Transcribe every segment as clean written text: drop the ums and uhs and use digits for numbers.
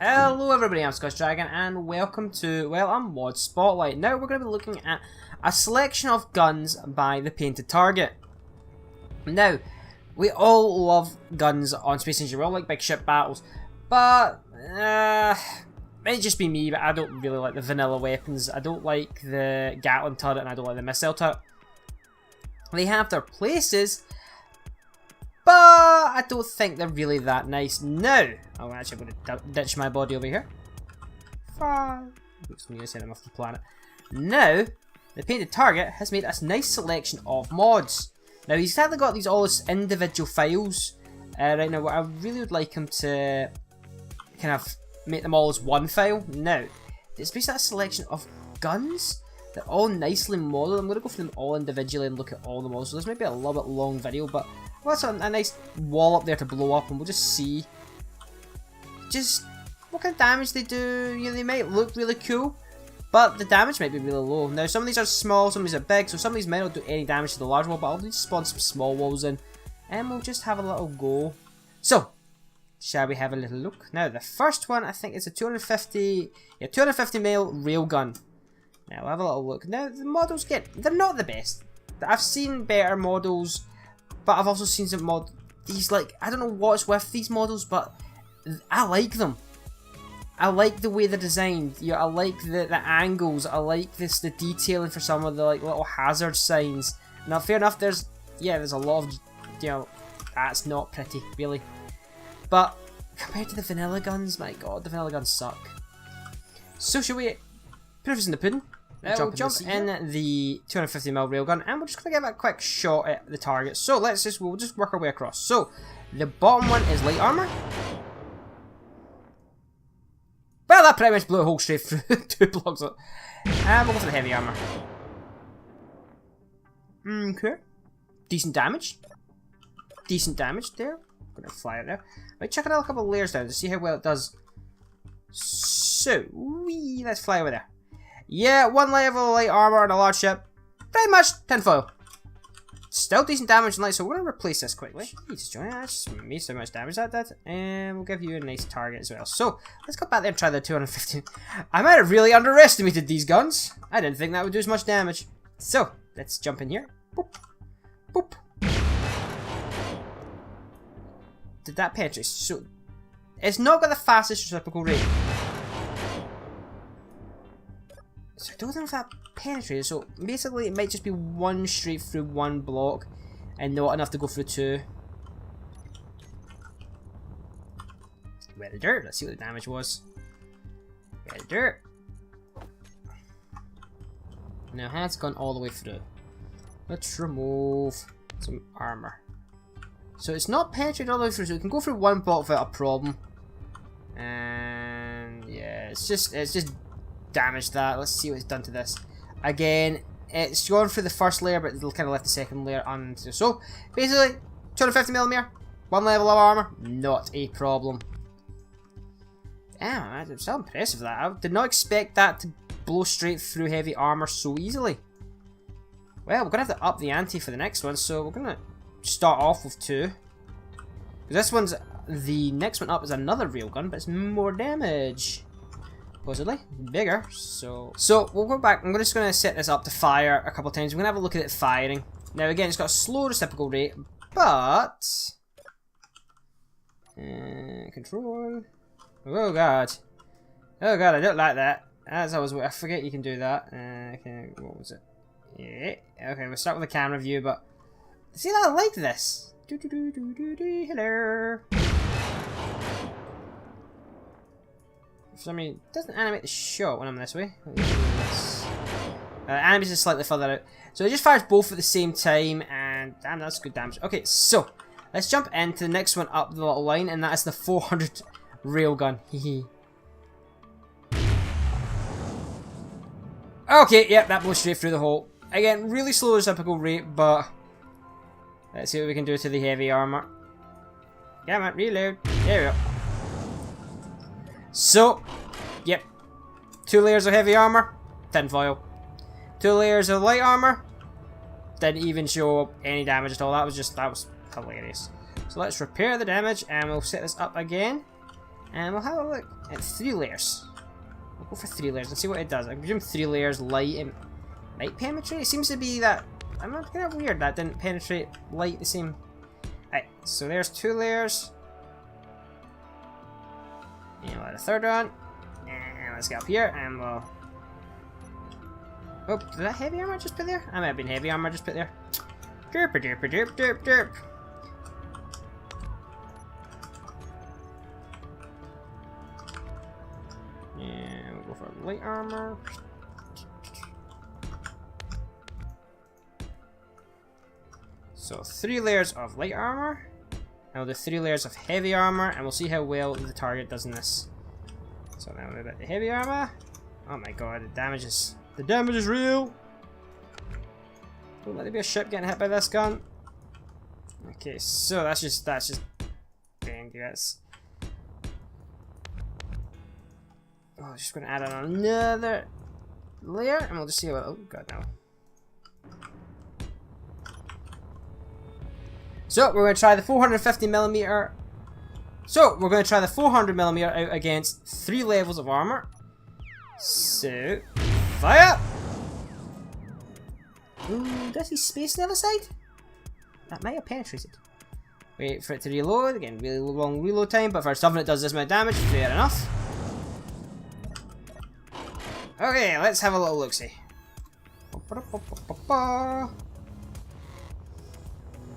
Hello everybody, I'm Scotch Dragon and welcome to, well, a mod spotlight. Now we're going to be looking at a selection of guns by the Painted Target. Now, we all love guns on Space Invasion, we all like big ship battles, but, may just be me, but I don't really like the vanilla weapons. I don't like the Gatling turret and I don't like the missile turret. They have their places, but I don't think they're really that nice. Now, I'm actually going to ditch my body over here. Looks me send him off the planet. Now, the Painted Target has made a nice selection of mods. Now, he's sadly got these all as individual files. Right now, I really would like him to kind of make them all as one file. Now, it's basically a selection of guns. They're all nicely modeled. I'm going to go through them all individually and look at all the models. So this might be a little bit long video, but well, that's a nice wall up there to blow up, and we'll just see just what kind of damage they do. You know, they might look really cool, but the damage might be really low. Now, some of these are small, some of these are big, so some of these might not do any damage to the large wall, but I'll just spawn some small walls in, and we'll just have a little go. So, shall we have a little look? Now, the first one, I think, is a 250mm railgun. Now, we'll have a little look. Now, the models they're not the best. I've seen better models, but I've also seen some these, like, I don't know what's with these models, but I like them. I like the way they're designed. Yeah, I like the angles. I like the detailing for some of the like little hazard signs. Now, fair enough. There's a lot of, you know, that's not pretty really. But compared to the vanilla guns, my god, the vanilla guns suck. So should we proof is in the pudding? We'll jump in the 250mm railgun, and we're just gonna give a quick shot at the target. So we'll just work our way across. So the bottom one is light armor. Well, that pretty much blew a hole straight through 2 blocks up. And we'll go for the heavy armor. Okay. Decent damage. Decent damage there. I'm gonna fly out there. Right, check out a couple of layers down to see how well it does. So, let's fly over there. Yeah, 1 level of light armor on a large ship. Pretty much tinfoil. Still decent damage and light, so we're going to replace this quickly. Jesus, Johnny, that just made so much damage that did. And we'll give you a nice target as well. So, let's go back there and try the 250. I might have really underestimated these guns. I didn't think that would do as much damage. So, let's jump in here. Boop. Boop. Did that penetrate? So, it's not got the fastest reciprocal rate. So I don't know if that penetrated, so basically it might just be one straight through 1 block and not enough to go through 2. Well, dirt. Let's see what the damage was. Well, dirt. Now has gone all the way through. Let's remove some armor. So it's not penetrated all the way through, so it can go through 1 block without a problem. And yeah, it's just damage that. Let's see what it's done to this. Again, it's gone through the first layer, but it'll kind of left the second layer on. So basically, 250mm, 1 level of armor, not a problem. Damn, that's so impressive that. I did not expect that to blow straight through heavy armor so easily. Well, we're gonna have to up the ante for the next one, so we're gonna start off with 2. Because this one's the next one up is another railgun, but it's more damage. Supposedly bigger, so we'll go back. I'm just going to set this up to fire a couple of times. We're going to have a look at it firing. Now again, it's got a slow reciprocal rate, but control. Oh god, I don't like that. As I forget you can do that. Okay, what was it? Yeah. Okay, we'll start with the camera view, but see that I like this. Hello. For some reason, it doesn't animate the shot when I'm this way. Animates is slightly further out. So it just fires both at the same time, and damn, that's good damage. Okay, so let's jump into the next one up the little line, and that is the 400 railgun. Okay, yep, that blows straight through the hole. Again, really slow reciprocal rate, but let's see what we can do to the heavy armor. Come on, reload. There we go. So, yep, 2 layers of heavy armor, tinfoil. 2 layers of light armor, didn't even show any damage at all. That was hilarious. So let's repair the damage, and we'll set this up again. And we'll have a look at 3 layers. We'll go for 3 layers and see what it does. I presume 3 layers light and might penetrate. It seems to be that I'm not kind of weird that didn't penetrate light the same. Right, so there's 2 layers. And we'll add a 3rd one. And let's get up here and we'll. Oh, did that heavy armor just put there? I might have been heavy armor just put there. Derp derp derp derp derp. And we'll go for light armor. So 3 layers of light armor. Now the 3 layers of heavy armor, and we'll see how well the target does in this. So now we've got the heavy armor. Oh my god, the damage is real. Don't let there be a ship getting hit by this gun. Okay, so that's just bang, guys. Oh, just gonna add on another layer, and we'll just see what. Oh god, no. So we're going to try the 450mm. So we're going to try the 400mm out against 3 levels of armor. So fire! Ooh, does he space on the other side? That might have penetrated. Wait for it to reload. Again, really long reload time, but for something that does this amount of damage, fair enough. Okay, let's have a little look-see.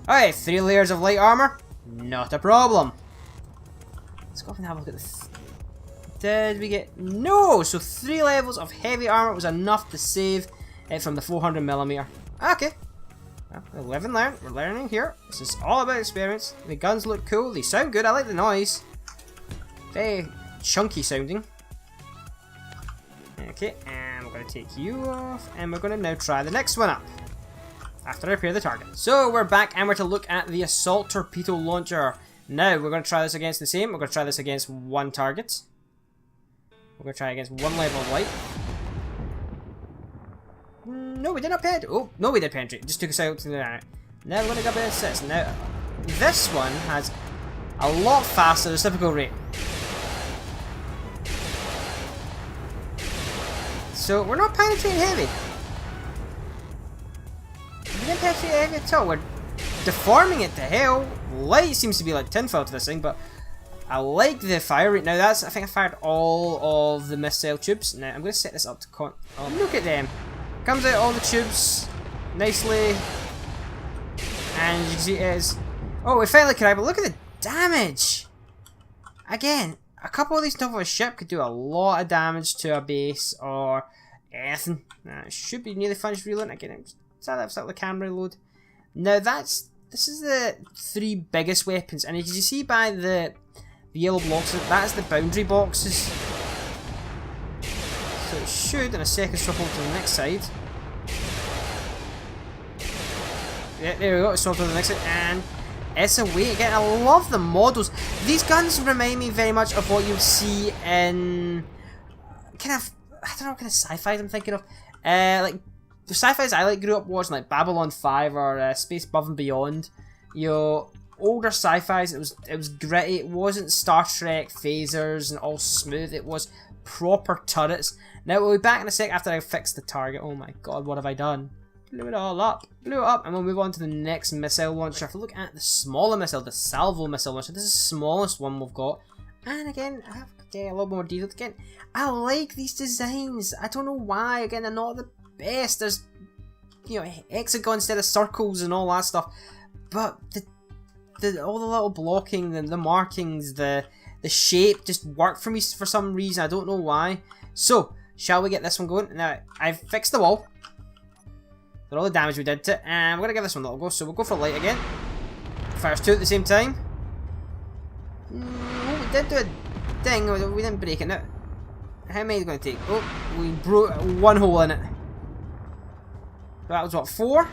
Alright, 3 layers of light armor. Not a problem. Let's go off and have a look at this. Did we get... No! So 3 levels of heavy armor was enough to save it from the 400mm. Okay. Well, we'll live and learn. We're learning here. This is all about experience. The guns look cool. They sound good. I like the noise. Very chunky sounding. Okay, and we're going to take you off. And we're going to now try the next one up. After I repair the target. So we're back and we're to look at the assault torpedo launcher. Now we're going to try this against the same. We're going to try this against 1 target. We're going to try against 1 level of light. No, we did not penetrate. Oh, no, we did penetrate. It just took us out to the right. Now we're going to go by assist. Now, this one has a lot faster reciprocal rate. So we're not penetrating heavy. We didn't penetrate heavy at all. We're deforming it to hell. Light seems to be like tinfoil to this thing, but I like the fire rate. Now that's, I think I fired all of the missile tubes. Now I'm going to set this up to look at them. Comes out all the tubes nicely. And as you can see it is... Oh, we finally can, but look at the damage! Again, a couple of these stuff of a ship could do a lot of damage to a base or anything. It should be nearly finished reloading. Again, I've set the camera reload. Now this is the 3 biggest weapons, and as you see by the yellow blocks, that's the boundary boxes. So it should in a second swap over to the next side. Yeah, there we go, swap to the next side, and it's away again. I love the models. These guns remind me very much of what you'd see in kind of, I don't know what kind of sci-fi I'm thinking of. Like the sci-fis I grew up watching, like Babylon 5 or Space Above and Beyond. You know, older sci-fis, it was gritty. It wasn't Star Trek phasers and all smooth. It was proper turrets. Now we'll be back in a sec after I fix the target. Oh my god, what have I done? Blew it all up. Blew it up, and we'll move on to the next missile launcher. If we look at the smaller missile, the salvo missile launcher, this is the smallest one we've got. And again, I have to get a little more detailed. Again, I like these designs. I don't know why. Again, they're not the best. There's, you know, hexagons instead of circles and all that stuff. But all the little blocking, the markings, the shape just work for me for some reason. I don't know why. So, shall we get this one going? Now, I've fixed the wall. For all the damage we did to it, and we're going to give this one a little go. So we'll go for light again. Fires 2 at the same time. We did do a ding, we didn't break it now. How many are we going to take? Oh, we broke 1 hole in it. That was what, 4?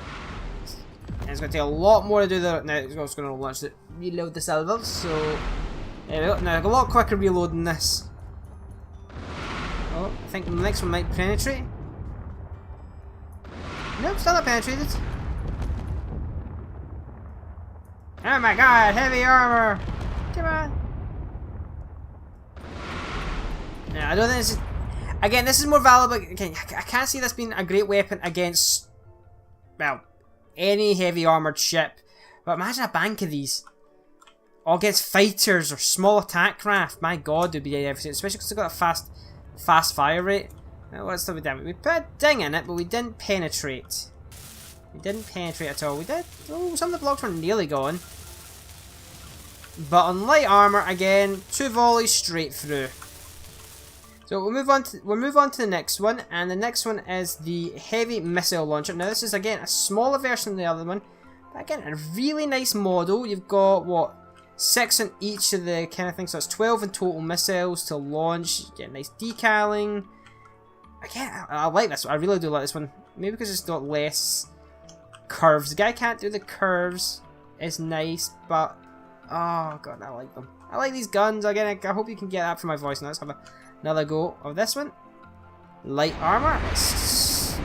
And it's going to take a lot more to do that. Now it's just going to launch it, reload the salvos. So there we go. Now a lot quicker reloading this. Oh, I think the next one might penetrate. Nope, still not penetrated. Oh my god, heavy armor! Come on! No, I don't think this is... Again, this is more valuable. Again, I can't see this being a great weapon against, well, any heavy armoured ship. But imagine a bank of these. Or against fighters or small attack craft. My god, it would be everything. Especially because it's got a fast fire rate. Now, what's the damage? We put a ding in it, but we didn't penetrate. We didn't penetrate at all. We did. Oh, some of the blocks were nearly gone. But on light armour, again, 2 volleys straight through. So we'll move on to the next one, and the next one is the heavy missile launcher. Now this is again a smaller version of the other one, but again a really nice model. You've got what, 6 on each of the kind of things, so it's 12 in total missiles to launch. You get nice decaling. Again, I like this one. I really do like this one. Maybe because it's got less curves. The guy can't do the curves. It's nice, but oh god, I like them. I like these guns. Again, I hope you can get that from my voice. Now let's have another go of this one. Light armor. Just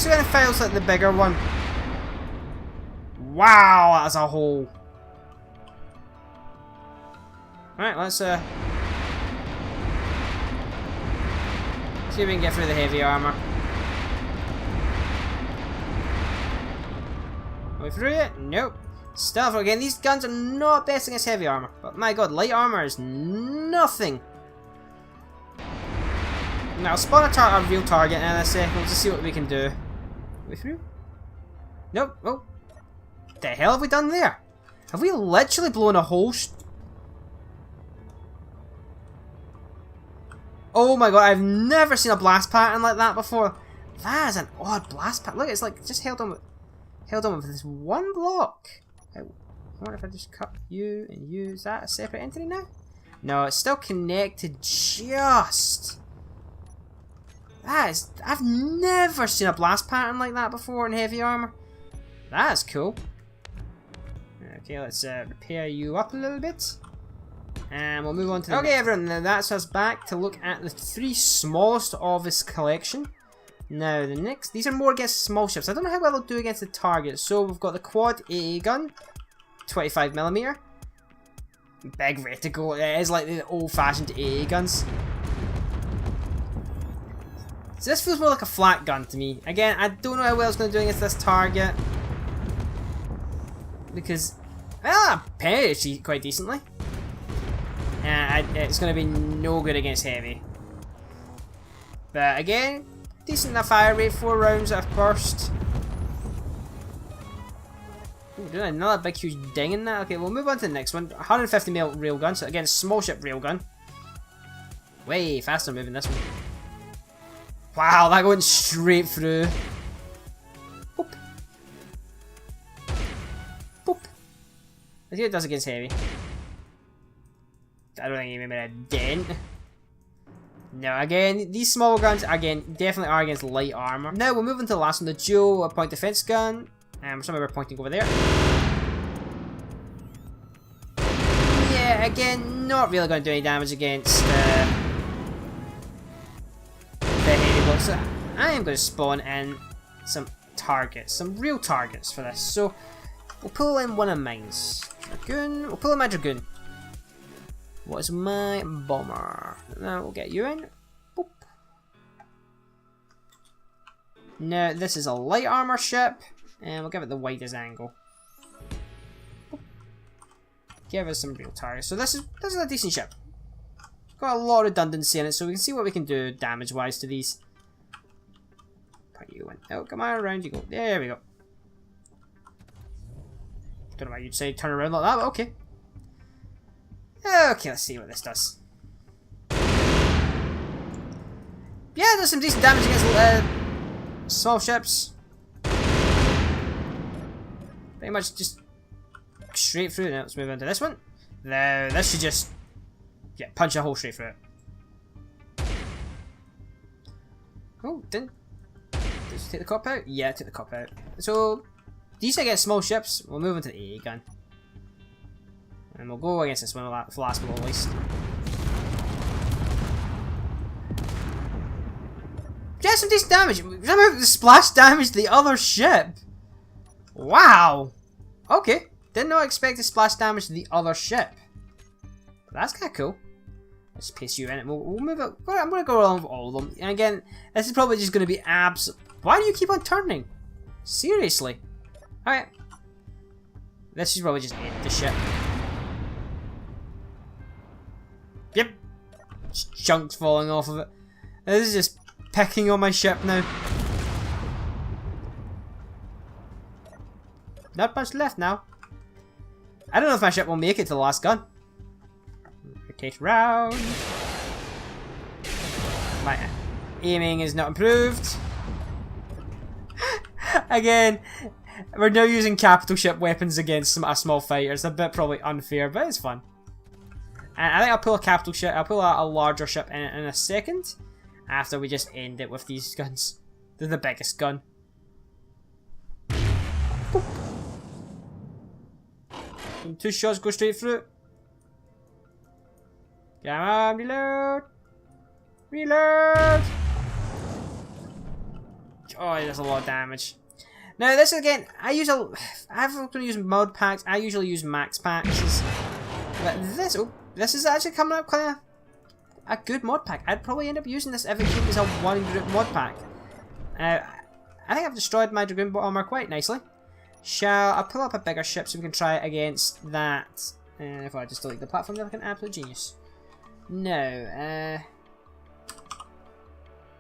when it fails like the bigger one. Wow, that's a hole. Right, let's see if we can get through the heavy armor. Are we through it? Nope. Stealth again. These guns are not best against heavy armor, but my god, light armor is nothing. Now I'll spawn a real target in a second. We'll just see what we can do. Are we through? Nope. Oh, what the hell have we done there? Have we literally blown a hole? Oh my god, I've never seen a blast pattern like that before. That is an odd blast pattern. Look, it's like just held on with this one block. I wonder if I just cut you and you. Is that a separate entity now? No, it's still connected just. That is... I've never seen a blast pattern like that before in heavy armor. That is cool. Okay, let's repair you up a little bit. And we'll move on to the okay, everyone, now that's us back to look at the 3 smallest of this collection. Now, the next, these are more against small ships. I don't know how well they'll do against the target. So, we've got the quad AA gun, 25mm. Big reticle, it is like the old-fashioned AA guns. So, this feels more like a flat gun to me. Again, I don't know how well it's going to do against this target. Because, well, I penetrated quite decently. It's going to be no good against heavy. But again, decent enough fire rate, 4 rounds at a burst. Ooh, doing another big huge ding in that. Okay, we'll move on to the next one. 150mm railgun, so again, small ship railgun. Way faster moving this one. Wow, that went straight through. Boop. Boop. Let's see what it does against heavy. I don't think he made a dent. No, again, these small guns, again, definitely are against light armor. Now, we'll move on to the last one, the dual point defense gun. Somewhere we're pointing over there. Yeah, again, not really going to do any damage against the heavy blocks. So I am going to spawn in some targets, some real targets for this. So, we'll pull in one of mine. Dragoon. We'll pull in my Dragoon. What is my bomber? Now we'll get you in. Boop. Now this is a light armor ship, and we'll give it the widest angle. Boop. Give us some real targets. So this is a decent ship. Got a lot of redundancy in it, so we can see what we can do damage wise to these. Put you in. Oh, come on, around you go. There we go. Don't know why you'd say turn around like that, but okay. Okay, let's see what this does. Yeah, it does some decent damage against small ships. Pretty much just straight through. Now let's move on to this one. Now this should just punch a hole straight through it. Oh, didn't just take the cop out? Yeah, took the cop out. So decent against small ships. We'll move on to the AA gun. And we'll go against this one for last but not least. Yeah, some decent damage. Somehow the splash damaged the other ship. Wow. Okay. Did not expect to splash damage the other ship. But that's kind of cool. Let's paste you in it. We'll move it. I'm going to go along with all of them. And again, this is probably just going to be Why do you keep on turning? Seriously. Alright. This is probably just the ship. Yep. Just chunks falling off of it. This is just pecking on my ship now. Not much left now. I don't know if my ship will make it to the last gun. Rotate round. My aiming is not improved. Again, we're now using capital ship weapons against a small fighter. It's a bit probably unfair, but it's fun. And I think I'll pull a capital ship. I'll pull a larger ship in a second. After we just end it with these guns. They're the biggest gun. Boop. And 2 shots go straight through. Come on, reload. Reload. Oh, there's a lot of damage. Now this again, I'm going to use mod packs. I usually use max packs. But this is actually coming up kind of a good mod pack. I'd probably end up using this if it came as a 1 group mod pack. I think I've destroyed my Dragoon bomber quite nicely. Shall I pull up a bigger ship so we can try it against that? If I just delete the platform, they're like an absolute genius. No,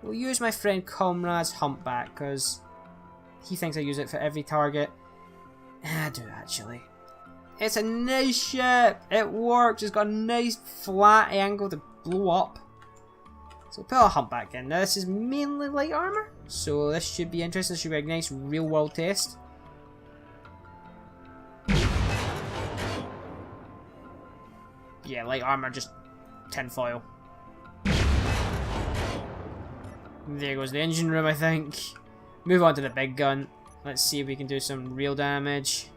we'll use my friend Comrade's Humpback because he thinks I use it for every target. I do actually. It's a nice ship. It works. It's got a nice flat angle to blow up. So we'll put a Humpback in. Now this is mainly light armor, so this should be interesting. This should be a nice real world test. Yeah, light armor, just tinfoil. There goes the engine room, I think. Move on to the big gun. Let's see if we can do some real damage.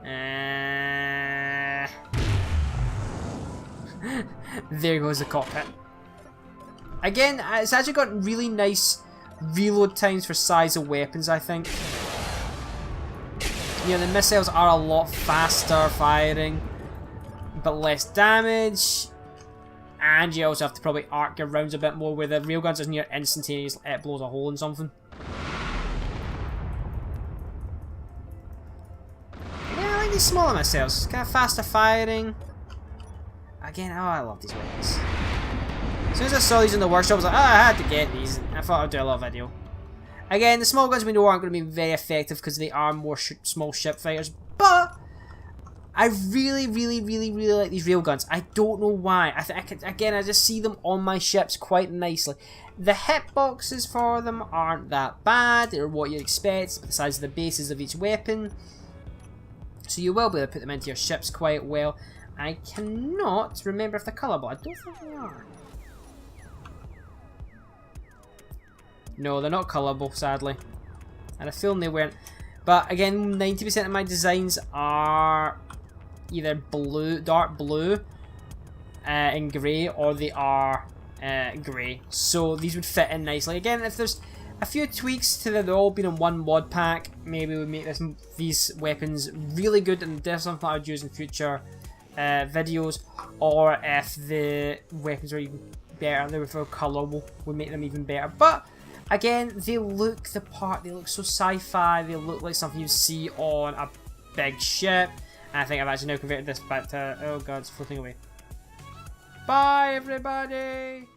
There goes the cockpit. Again, it's actually got really nice reload times for size of weapons, I think. Yeah, the missiles are a lot faster firing, but less damage. And you also have to probably arc your rounds a bit more, where the railguns is near instantaneous, it blows a hole in something. Yeah, I like these smaller missiles. It's kind of faster firing. Again, oh, I love these weapons. As soon as I saw these in the workshop, I was like, oh, I had to get these. I thought I'd do a little video. Again, the small guns we know aren't going to be very effective because they are more small ship fighters, but I really like these railguns. I don't know why. I just see them on my ships quite nicely. The hitboxes for them aren't that bad. They're what you'd expect, the size of the bases of each weapon. So you will be able to put them into your ships quite well. I cannot remember if they're colourable. I don't think they are. No, they're not colourable, sadly. And I feel they weren't. But again, 90% of my designs are either blue, dark blue, and grey, or they are grey. So these would fit in nicely. Again, if there's a few tweaks to them all being in one mod pack, maybe we make these weapons really good, and there's something I would use in future videos. Or if the weapons are even better, they were colourable, we make them even better. But again, they look the part. They look so sci-fi. They look like something you see on a big ship. And I think I've actually now converted this back to... Oh god, it's floating away. Bye, everybody!